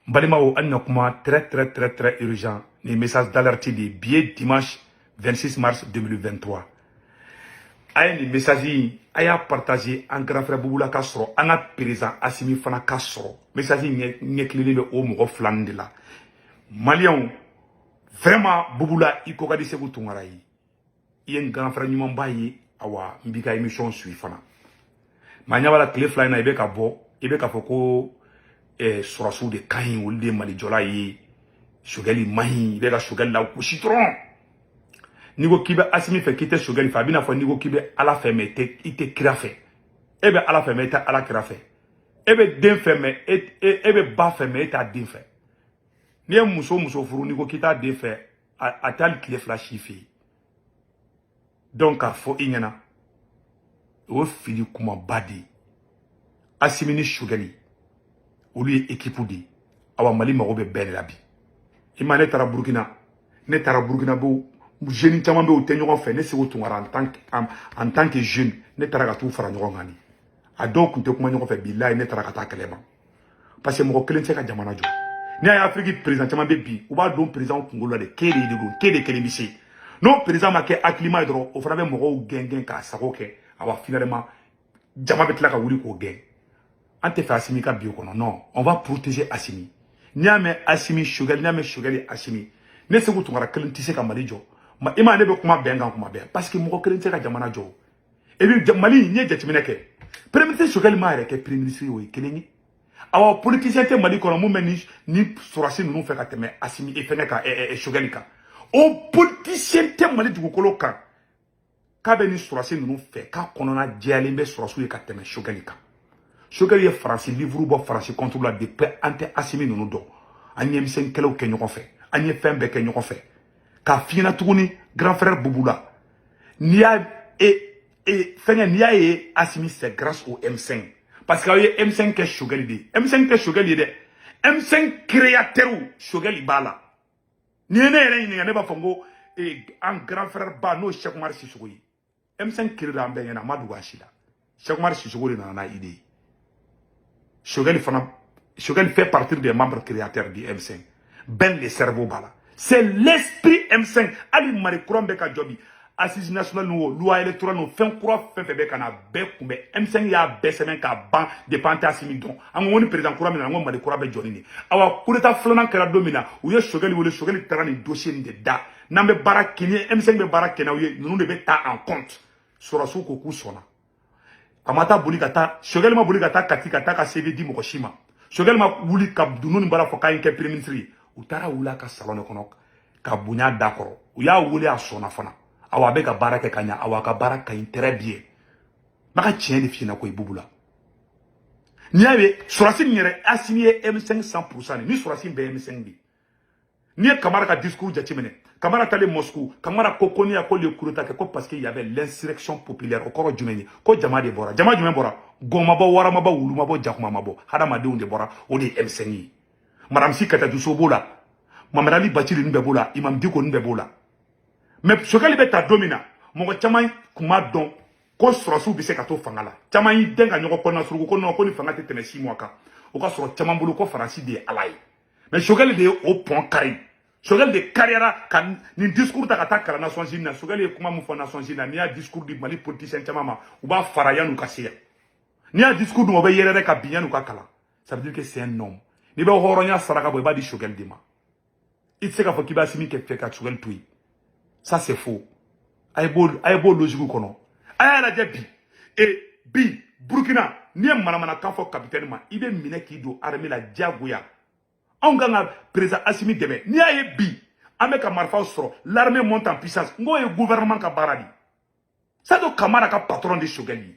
Balimao Annokuma, très urgent. Les messages d'alerte de billet dimanche 26 mars 2023. Aye les messages aya partagé en grand frère Bouboula Kassoro, en a président Assimi Fana Kassoro. Messages n'y éclairé le haut mot flan de là. Malion, vraiment Bouboula, il kokadi se boutongarai. Il y a un grand frère Numambaye, awa, mbika émission suit Fana. Manyawala clé fly na ibeka bo, ibeka foko. Surasu de kain ou de malijola yi sugali mahi de la sugali la citron nigo kibe asimi fe kite sugali fa bina fo nigo kibe ala fe mete ite krafe ebe ala fe mete ala krafe ebe den fe me ebe ba fe me ta den fe ni muso furu nigo kita den fe atal kile flash fi donc a fo inyana o fili kuma badi asimi ni sugali olu ye équipe di awa Mali mago be belle la bi ima ne tara Burkina bo jeune chama be o te ɲɔgɔn fɛ ne se o tungara en tant que jeune ne tara ka tu fara ɲɔgɔn kan ni a dɔw kun te kuma ɲɔgɔn fɛ billahi ne tara ka taa kɛlɛ ma parce que mɔgɔ kelen tɛ ka jamana jɔ ni a ye Afrique président chama be bi u b'a don président kunkolo la de ke de don ke de kelen bi se no président ma kɛ acclimat dɔrɔn o fana bɛ mɔgɔw gɛn k'a sago kɛ awa finalement jama bɛ tila ka wuli k'o gɛn. Ante fait Assimi ka bio kono non on va protéger Assimi niame Assimi Sugali niame Sugali Assimi ne se ko tungara kelen tise ka Mali jo ma ima ne be kuma benga kuma be parce que moko kelen tise ka jamana jo e bi Mali ni jatimine ke premier ministre Sugali ma re ke premier ministre o keleni awa politicien te Mali kono mo meni ni sorasi nu fe ka teme Assimi e fene ka Sugali ka o politicien te Mali du ko kan ka be ni sorasi nu fe ka kono na jale be sorasu e ka teme Sugali ka Sugali est français, livre ou français contre la dépêche ante Assimi nous do. Agnès Msenkele ou Kenyon fait. Agnès Fembe Kenyon fait. Ka fina tourni grand frère Bouboula. Nia et Fenya Nia et Assimi c'est grâce au M5. Parce que M5 est Sugali de. M5 est Sugali de. M5 créateur Sugali bala. Ni ne ba fongo et un grand frère ba no Cheikh Omar Sissoko. M5 créateur ambe na Madou Ashida. Cheikh Omar Sissoko na idée. Sugali fait partie des membres créateurs du M5. Ben le cerveau bala. C'est l'esprit M5. Ali Mari Kouranbeka Jobi. Assise nationale nous, loi électorale nous, fin croix, fin febe kana bekumbe. M5 ya besemen ka ban de pante Assimi don. Angoni président Kouranbeka ngom Mari Kouranbe Jonini. Awa kureta flanan kera domina. Ouye Sugali terani dossier ni de da. Nambe barak kini M5 be barak kena ouye nous devons ta en compte. Sorasu koku sona. Amata buli kata Sugali ma buli kata katika taka CV di mokoshima Sugali ma buli ka dununi bara foka inke premier ministre utara wula ka salon kono ka bunya dakoro uya wuli a sona fana awa be ka baraka kanya awa ka baraka très bien maka tien de fina ko ibubula niawe surasi nyere Assimi M5 100% ni surasi be M5 bi ni kamara ka discours jatimene kamara tale Moscou kamara kokoni ya ko le kuruta ko parce qu'il y avait l'insurrection populaire au koro jumeni ko jama de bora jama jumen bora goma ba wara maba wulu mabo jakuma mabo hada ma de unde bora o de M5 madame sikata du sobola mamadali bachili nbe bola imam diko nbe bola mais Sugali beta domina mo chama kuma don ko sorosu bi se ka to fangala chama yi denga nyoko kona surugo ko no ko ni fangate tene 6 mois ka o ka soro chama mbulu ko faransi de alay mais Sugali de au pont carré Sugali de carrière kan ni discours ta kata kala nation jina Sugali kuma mu fo nation jina ni a discours di Mali politicien chama ou ba faraya nu kasiya ni a discours du be yere ka binya nu ka kala ça veut dire que c'est un homme ni be horonya saraka bo ba di Sugali dima il sait qu'il va Assimi qui fait ka Sugali tui ça c'est faux ayebo logique kono aya la jebi et bi Burkina ni mana kan fo capitaine ma ibe mine ki do armée la diagoya on ganga président Assimi debe ni aye bi ameka marfa soro l'armée monte en puissance ngo e gouvernement ka baradi ça do kamara ka patron de Sugali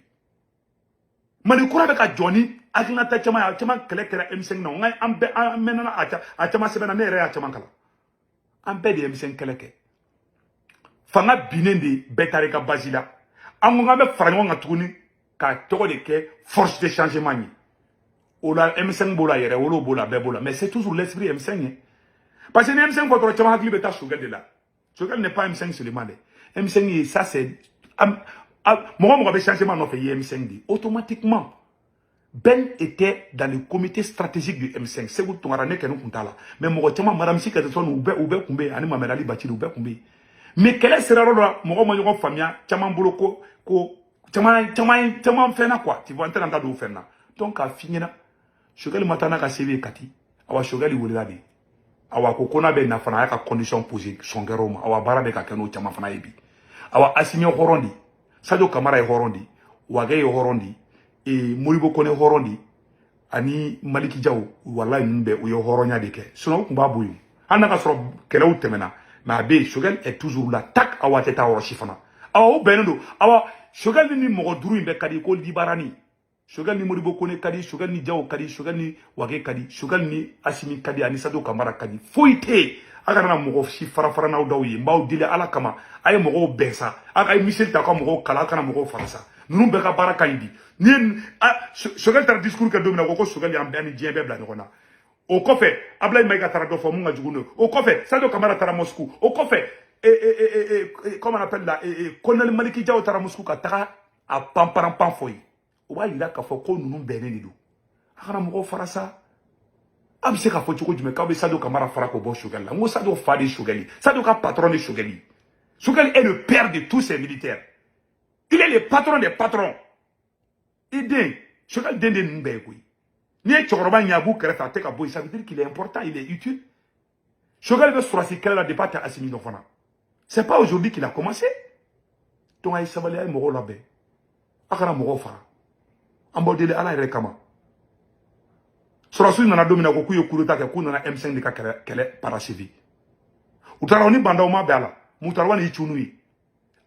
mani kura be ka joni agnata chama kele M5 no ngai ambe amenana a chama sebena ne re a chama kala ambe de M5 keleke fanga binende betare ka bazila amunga be farango ngatuni ka toko de ke force de changement ni ola M5 bola yere wolo bola be bola mais c'est toujours l'esprit M5 parce que M5 faut trop chama hakli beta Sugali de là Sugali n'est pas M5 seulement M5 ça c'est mo be changement no fait M5 dit automatiquement Ben était dans le comité stratégique du M5. C'est vous tongara ne kenu kuntala. Mais mo chama madame si kete son ube kumbe ani Mamed Ali Bachir ube kumbe. Mais quel est ce rôle là mo mo nyogo famia chama boloko ko chama fena quoi. Tu vois entrer dans do fena. Donc a finina. Shogali matana ka CV kati. Awa shogali wulila bi. Awa ko kona be na fana ya ka condition posé songero ma. Awa bara be ka kenu chama fana yebi. Awa Assimi horondi. Sadio Kamara e horondi. Wage e horondi. Et Moribo Kone horondi ani Maliki Diaw wallahi nbe o yo horonya de ke sinon ko ba boyu anaka soro kelaw temena ma be Choguel est toujours là tak awateta o shifana aw benendo awa Choguel ni mo duru imbe kadi ko libarani Choguel ni Moribo Kone kadi Choguel ni Diaw kadi Choguel ni Wage kadi Choguel ni Assimi kadi ani Sadio Kamara kadi foite aga na mo shi fara na dawyi mbaw dile ala kama ay mo besa aga Michel ta ko mo kala kana mo farasa nous beka baraka indi ni Choguel tar discours ke domina ko Choguel yam ben diembe bla ngona o ko fe Ablaye Maïga tara do fo mu ngajuguno o ko fe Sadio Kamara tara Moscou o ko fe comment on appelle là Colonel Maliki Diaw tara Moscou ka tara a pamparam foyi o ba yira ka fo ko nunu bene ni do akana mo farasa abse ka fo choko jume ka be Sadio Kamara fara ko bo Choguel la mo Sadio fadi Choguel Sadio ka patron de Choguel Choguel est le père de tous ces militaires. Il est le patron des patrons. Il Choguel dende nbegui. Ni chokoroba nyabu kerefa teka boy, ça veut dire qu'il est important, il est utile. Choguel veut sourasi kela la départ à Assimi Nofana. C'est pas aujourd'hui qu'il a commencé. Donc aïe sabali aïe moro labe. Akana moro fara. Ambodele ala rekama. Sorasu nana domina ko kuyo kuruta ke kunana M5 de ka kele parachevi. Utara oni banda uma bala. Mutarwa ni chunui.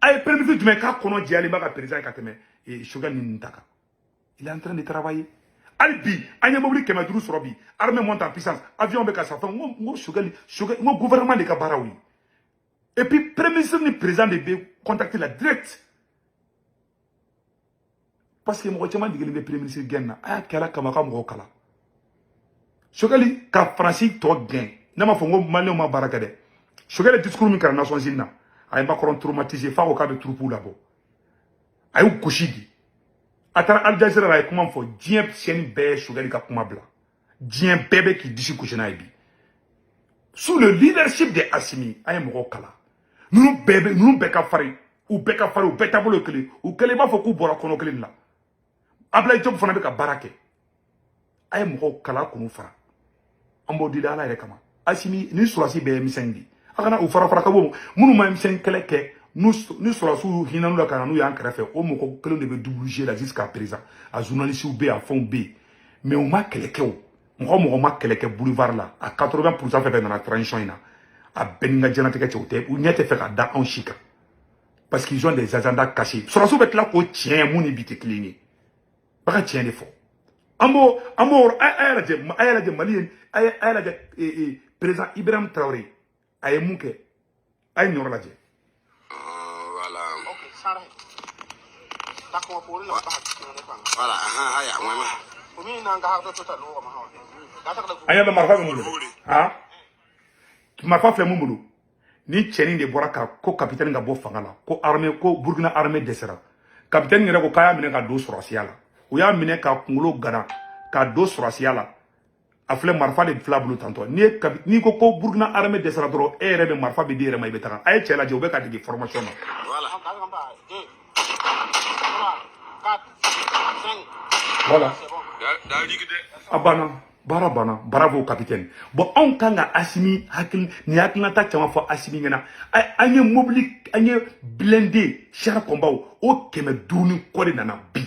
Aïe permis de me ka kono diali baka président kateme et Choguel ni ntaka. Il est en train de travailler. Albi, Anya Mobili Kemadrou Sorobi, armée monte en puissance, avion Beka Safan, mon gouvernement de Kabaraoui. Et puis, premier ministre ni président de contacter la direct. Parce que mon retiment dit que le premier ministre gagne, ah, Kala Kamaka Mokala. Choguel, ka Francis, toi gagne. Nama Fongo, Malé, ma barakade. Choguel, le discours de la nation zina. Aïe, ma traumatisé, fa au cas de troupou là-bas. Aïe, Kouchidi. Atara Al Jazeera la comment faut dien sieni be Choguel ka kuma bla dien bébé qui disi kuchena ibi sous le leadership de Assimi ay mo kala nous bébé nous beka fari ou beta bolo kele ou kele ba fo ku bora kono kele la Ablaye Diop fana be ka barake ay mo kala kunu fara ambo di ala kama Assimi ni surasi be misendi akana u fara ka bo munu ma misen kele ke nous sommes sous Hinan la Cananou et en Krefé, au Moko, que l'on devait doubler là jusqu'à présent, à journaliste ou B, à fond B. Mais on m'a quelqu'un, on m'a quelqu'un boulevard là, à 80% fait dans la transition, à Beninga Djanateke Tchote, où n'y a fait à Da en Chika. Parce qu'ils ont des agendas cachés. Sur la soubette là, qu'on tient mon évité clinique. Pas tient des faux. Amour, aïe la de Mali, aïe la de président Ibrahim Traoré, aïe Mouke, aïe Nora voilà, aya be marfa mulu ha marfa fle mulu ni cheni de boraka ko capitaine nga bo fangala ko armée ko Burkina armée desera capitaine ngere ko kaya mine ka do surasiala o ya mine ka kungulo gana ka do surasiala afle marfa de fla bulu tanto ni ko Burkina armée desera dro ere be marfa be dire may betaka ay chela je be ka de formation voilà. Abana, barabana, bravo capitaine. Bon, on kanga Assimi hakil ni hakilna ta chama fo Assimi ngena. Anye mobili, anye blindé, char combat o keme duni kori nana bi.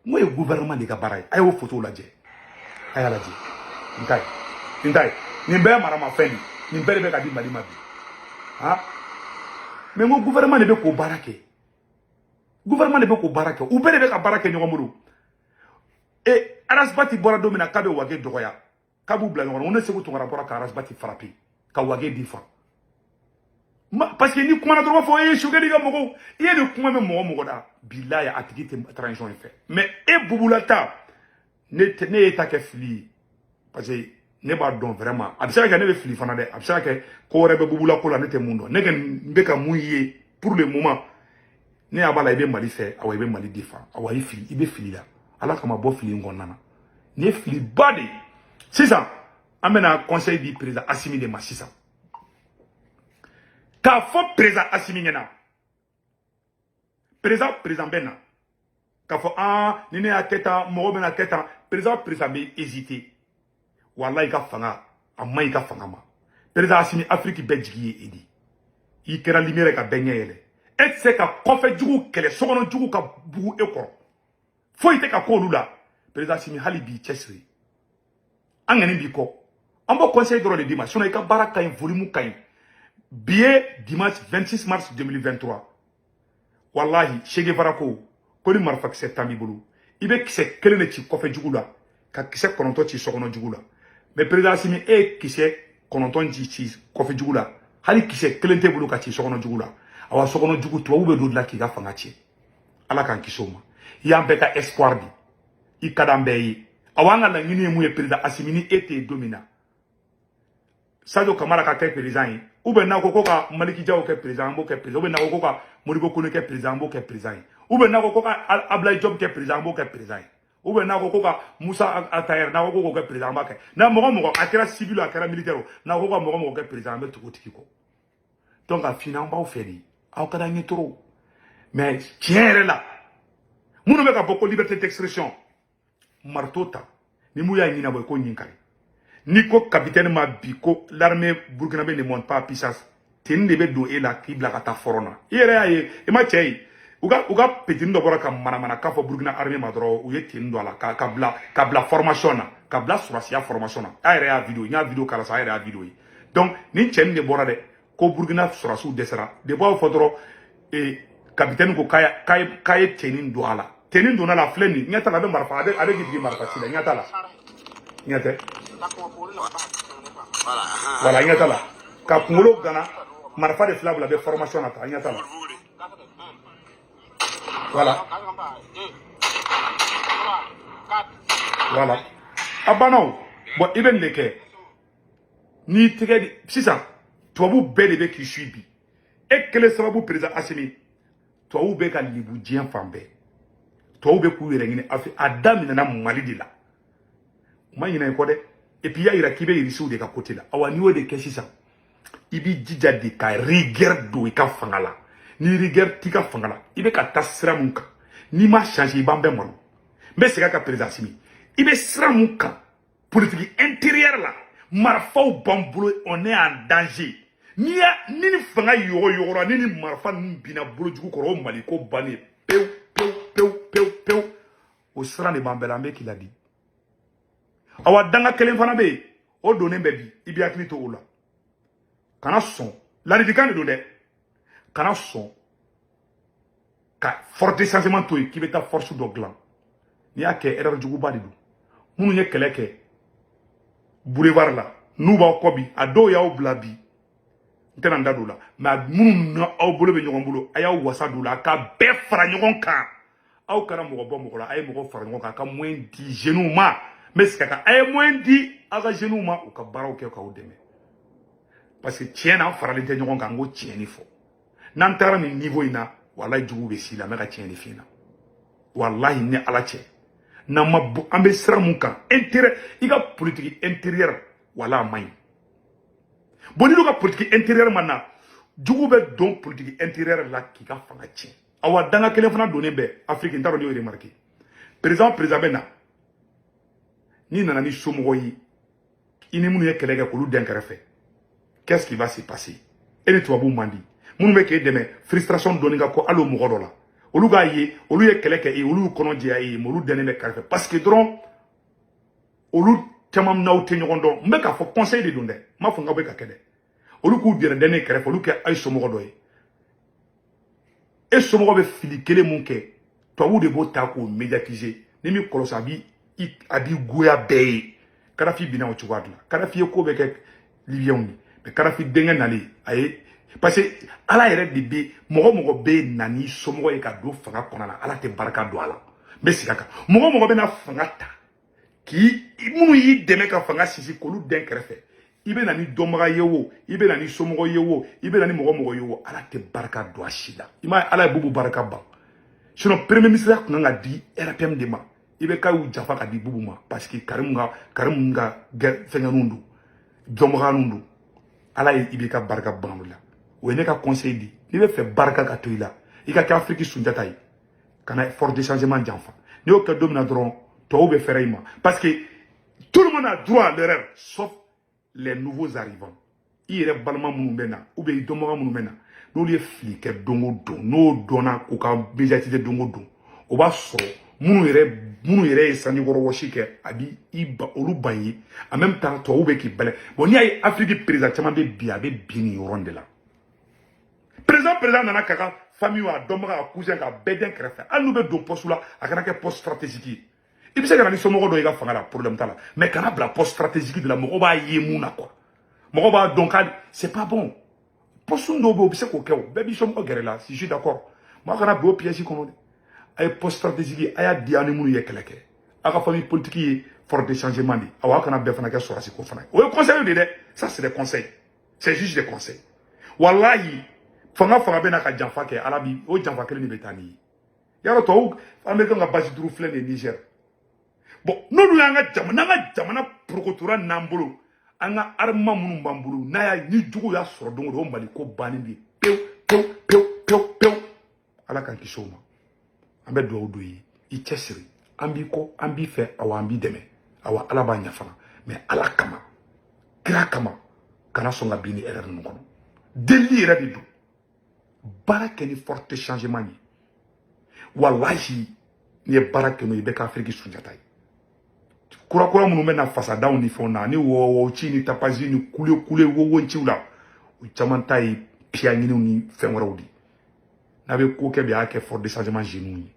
Moye gouvernement de kabaray. Ayo photo la je. Aya la je. Ntai. Nimbe marama feni. Nimbe be ka di mali mabi. Ha? Mais mon gouvernement ne be ko barake. Gouvernement ne be ko barake. Ou be ka barake nyomuru. Et Arasbati bora domina kabe wage dogoya kabu bla ngona on ne se ko to rapport ka Arasbati frapper ka wage difa parce que ni kuma na droit fo Choguel ga mogo il y a de kuma me mogo da billahi atiki te transition fait mais e bubulata ne ta ke fili parce que ne ba don vraiment abisa ka ne be fili fana de abisa ka ko rebe bubula ko la ne te mundo ne ga mbeka muye pour le moment ne abala ibe mali fait awa ibe mali difa awa fili ibe fili la ala kama bo fili ngonnana Ni fili bade. C'est ça. Amena conseil du président Assimi de Massissa. Ka fo président Assimi nyana. Président Bena. Ka fo nini a keta mo bena keta président be hésité. Wallahi ka fanga amma ka fanga ma. Président Assimi Afrique be jigi edi. I kera limere ka benye yele. Et c'est ka kofe jugu kele sokono jugu ka bugu ekoro. Fo ite ka ko lula. Président Assimi halibi chesri. Angani biko. Ambo conseil de dimanche. Sono ika baraka in volume kain. Billet dimanche 26 mars 2023. Wallahi, Chege Varako, Koli Marfak Setami Bulu. Ibe kise kelene chi kofe jugula. Ka kise kononto chi sokono jugula. Mais président Assimi kise kononton chi kofe jugula. Hali kise kelente bulu ka chi sokono jugula. Awa sokono jugu tuwa ube do la ki ga fanga chi. Ala kan kisoma. Yambe ka espoir di. I kadambe yi. Awanga la ngini mu ye président Assimi ni ete domina. Sadio Kamara ka ke président yi. Oube na koko ka Maliki Diaw ke président bo ke président. Oube na koko ka Modibo Kone ke président bo ke président. Oube na koko ka Ablaye Diop ke président bo ke président. Oube na koko ka Moussa Atayer na koko ke président ba ke. Na mogo akera civil akera militaire na koko mogo ke président be tuko tiko. Donc a finan ba oferi. Aw kada ngi toro. Mais tiens là. Munu be ka boko liberté d'expression. Martota. Ni mu ya nyina boy ko nyinkari. Niko capitaine ma biko l'armée burkinabé ne monte pas à puissance. Tin de be do e la ki blaka ta forona. Yere aye e ma chei. Uga petin do bora ka mana ka fo Burkina armée ma dro u ye tin do la ka bla formation na. Ka bla surasia formation na. Ayre a vidéo, nya vidéo kala sa ayre a vidéo. Donc ni chen de bora de ko Burkina surasu desera. De bo fodro e capitaine ko kaya tenin do ala. Tenin do na la fleni, nyata la be marfa avec gidi marfa sila nyata la. Nyate. Voilà, nyata la. Ka kungolo gana marfa de flab la be formation ata nyata la. Voilà. Voilà. Abano, bon iben leke. Ni tege sisan. Tuabu bele be ki suibi. E kele sababu président Assimi. Tuabu be ka libu dien fambe. Tuabu be ku yere ngini afi adam na Mali de la. Ma yina ko de. Et puis ya ira kibe irisu de ka côté la. Awa niwo de ke sisan. Ibi jija de ka rigueur do ka fangala. Ni rigueur tika fangala. Ibe ka tasra munka. Ni ma changer ibambe moro. Mbe sega ka président Assimi. Ibe sra munka. Politique intérieure là. Marfa ou bambulo, on est en danger. Ni fanga yoro ni marfa bina bolo jugu koro maliko bani peu. O sera ne bambelambe qui l'a dit. Awa danga kelen fana be o donné bebi ibi akili to ola. Kana son la ridikan de donné. Kana son ka forte sentiment to qui beta force do glan. Ni ake erreur jugu ba didu. Munu nye keleke boulevard la nuba kobi ado ya oblabi ntena ndado la ma munu na aw bolo be nyogon bolo aya wasa do la ka be fara nyogon kan aw kana mo bo mo la ay mo fara nyogon kan ka moins 10 genou ma mais kaka ay moins 10 aga genou ma o ka baraw ke ka o deme parce que tiena fara le nyogon kan go tieni fo nan tara ni niveau ina wallahi jugu be sila me ka tieni fina wallahi ni ala tie na mabu ambe sra munka intérêt iga politique intérieure wala may boni lo ka politique intérieure manna jugu be don politique intérieure la ki ka fanga ci awa danga kele fana donné be Afrique ndaro ni remarqué président bena ni nana ni somo yi ini munu ye kele ga ko lu den karafe qu'est-ce qui va se passer et ni tuabu mandi munu be ke deme frustration doni ga ko alo mo godola olu ga ye olu ye kele ke e olu kono je ay mo lu dene me karafe parce que dron olu tamam naw te nyogondo mbe ka fo conseil de dunde ma fo ngabe ka kede olu ku dire dene karafe olu ke ay somo godoy e somo be fili kele munke to wu de bota ko médiatiser ni mi kolosa bi abi goya be kada fi bina o chuwadla kada fi ko be ke libyen ni be kada fi denga nali ay parce que ala yɛrɛ de be mɔgɔ be nani somɔgɔ ye ka do fanga kɔnɔna ala tɛ barika do ala be sika kan mɔgɔ be na fanga ta ki munu yi dɛmɛ ka fanga sisi kolu den kɛrɛfɛ i be nani dɔnbaga ye wo i be nani somɔgɔ ye wo i be nani mɔgɔ ye wo ala tɛ barika do a si la i ma ala ye bubu barika ban sinon premier ministre kun ka di RPM de ma ibe ka u jafa ka di bubuma parce que Karim nga fenganundu jomganundu ala ibe ka barka banula o ne ka conseil di ni be fait barka ka toila i ka Afrique sunjata yi kana fort de changement janfa ni o ka domina dron to be faire ima parce que tout le monde a droit à l'erreur sauf les nouveaux arrivants i yɛrɛ balima minnu bɛ na ou bien i dɔnbaga minnu bɛ na n'olu ye fili kɛ don o don n'o dɔnna k'u ka médiatisé don o don o b'a sɔrɔ minnu yɛrɛ ye sanjikɔrɔ wɔsi kɛ a bi olu ban ye en même temps tubabu bɛ k'i bɛlɛ bon n'i y'a ye Afrique président caman bɛ bi a bɛ bi nin yɔrɔ de la président nana k'a ka famille a dɔnbaga a cousin k'a bɛɛ den kɛrɛfɛ hali n'u bɛ don poste la a kana kɛ poste stratégique ye i bɛ se ka na ni somɔgɔ dɔ i ka fanga la problème t'a la mais kana bila poste stratégique de la mɔgɔ b'a ye mun na quoi mɔgɔ b'a dɔn ka c'est pas bon poste dɔw bɛ yen o bɛ se k'o kɛ o bɛɛ b'i somɔgɔ gɛrɛ la si je suis d'accord mɔgɔ kana bin o piège kɔnɔ dɛ a ye poste stratégique a y'a di a ni minnu ye kɛlɛ kɛ a ka famille politique ye fort de changement de awa a kana bɛɛ fana kɛ sɔrɔsi ko fana ye o ye conseil de dɛ ça c'est des conseils c'est juste des conseils walayi fanga bɛ na ka janfa kɛ ala bi o janfa kelen de bɛ taa n'i ye yarɔ tɔw américain ka base duuru filɛ nin ye Niger bon n'olu y'an ka jamana porokotora n'an bolo an ka armement minnu b'an bolo n'a y'a ni jugu y'a sɔrɔ don o don o Mali ko bannen de ye pewu ala k'an kisi o ma an bɛ dugawu don ye i cɛsiri an b'i kɔ an b'i fɛ awa an b'i dɛmɛ awa ala b'a ɲɛ fana mais ala kama kira kama kana sɔn ka bin ni erreur ninnu kɔnɔ deli yɛrɛ de don baara kɛ ni forte changement ye walahi n'i ye baara kɛ n'o ye i bɛ kɛ Afrique sunjata ye kura minnu bɛ na fasadanw ni fɛnw na ni wɔwɔ ci ni tapasi ni kule wowonciw la o caman ta ye piya ɲiniw ni fɛn wɛrɛw de n'a bɛ ko kɛ bi a y'a kɛ fort de changement jeunes ye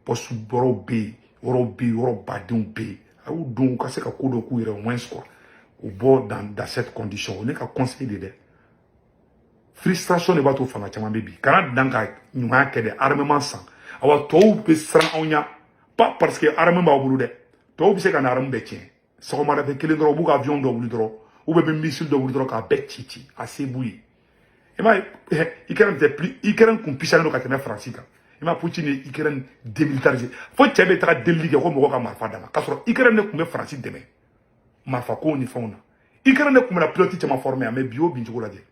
poste yɔrɔw bɛ yen yɔrɔ badenw bɛ yen a y'u don u ka se ka ko dɔ k'u yɛrɛ au moins quoi u bɔ dans cette condition o ne ka conseil de dɛ frustration de b'a to fanga caman bɛ bi kana dan ka ɲumanya kɛ dɛ armement san awa tɔw bɛ siran anw ɲɛ pas parce que armement b'aw bolo dɛ tɔw bɛ se ka na arme bɛɛ tiɲɛ sɔgɔmadafɛ kelen dɔrɔn u b'u ka avion dɔ wuli dɔrɔn ou bien bɛ missile dɔ wuli dɔrɔn k'a bɛɛ ci a se b'u ye i m'a ye Ukraine kun pisalen don ka tɛmɛ Faransi kan i m'a Poutine ye Ukraine démilitarisé fo cɛ bɛ taga delili kɛ ko mɔgɔ ka marifa d'a ma k'a sɔrɔ Ukraine de kun bɛ Faransi dɛmɛ marifa ko ni fɛnw na Ukraine de kun bɛ na pilote caman former mais bi o bin cogo lajɛ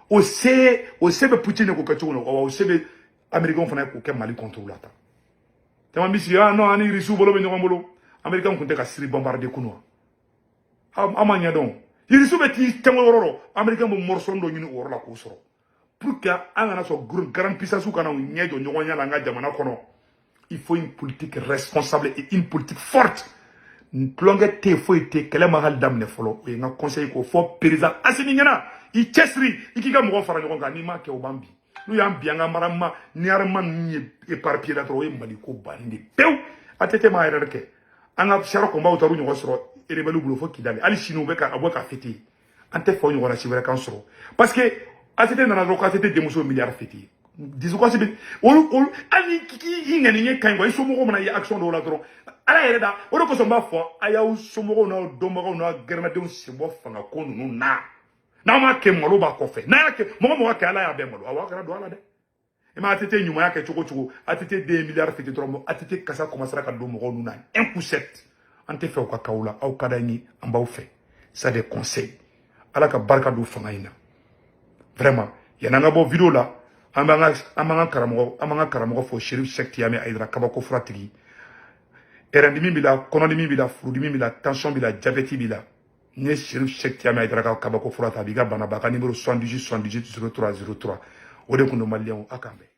o se bɛ Poutine k'o kɛ cogo min o se bɛ américain fana k'o kɛ Mali contre la tan caman bɛ sigi non ani Russiw bolo bɛ ɲɔgɔn bolo américain kun tɛ ka Syrie bombarder kunu wa an ma ɲɛdɔn Russiw bɛ t'i tɛmɛ yɔrɔ dɔ américain bɛ morceau dɔ ɲini o yɔrɔ la k'o sɔrɔ pour que an kana sɔrɔ grande puissance kana ɲɛ jɔ ɲɔgɔn ɲɛ la an ka jamana kɔnɔ il faut une politique responsable et une politique forte tulonkɛ tɛ yen foyi tɛ kɛlɛ ma hali daminɛ fɔlɔ o ye n ka conseil k'o fɔ président Assimi ɲɛna i cɛsiri i k'i ka mɔgɔ fara ɲɔgɔn kan n'i m'a kɛ o b'an bi n'u y'an bi an ka marama ni arama ninnu ye éparpillé la dɔrɔn o ye Mali ko bannen de pewu ATT m'a yɛrɛ kɛ an ka sariya kɔnbaw taar'u ɲɔgɔn sɔrɔ rebelle bolo fo Kidali hali sini u bɛ ka fêter an tɛ fɔ ɲɔgɔn na si wɛrɛ kan sɔrɔ parce que ATT nana dɔrɔn ko ATT denmuso milliard fêter dusukasi bɛ olu hali i ŋaniɲɛ ka ɲi quoi i somɔgɔw mana ye action dɔw la dɔrɔn ala yɛrɛ da o de kosɔn n b'a fɔ a y'aw somɔgɔw n'aw dɔnbagaw n'aw gɛrɛnadenw sen bɔ fanga ko ninnu na n'aw m'a kɛ malo b'a kɔfɛ n'a y'a kɛ mɔgɔ kɛ ala y'a bɛɛ malo awɔ a kana don ala dɛ i ma ATT ɲumanya kɛ cogo cogo ATT den milliard fêter dɔrɔn ATT kasa commencera ka don mɔgɔw nun na un coup sec an tɛ fɛ u ka k'aw la aw ka d'an ye an b'aw fɛ ça des conseils ala ka barika don fanga in na vraiment yan'an ka bɔ vidéo la an b'an ka karamɔgɔ fɔ Cherif Cheikh Tiyame Aidara kabako furatigi ɛrɛndimi b'i la kɔnɔdimi b'i la furudimi b'i la tension b'i la diabète b'i la ni ye Cherif Cheikh Tiyame Aidara ka kabako fura ta a b'i ka bana ban a ka numéro 78 78 03 03 o de kun don maliyɛnw a k'an bɛn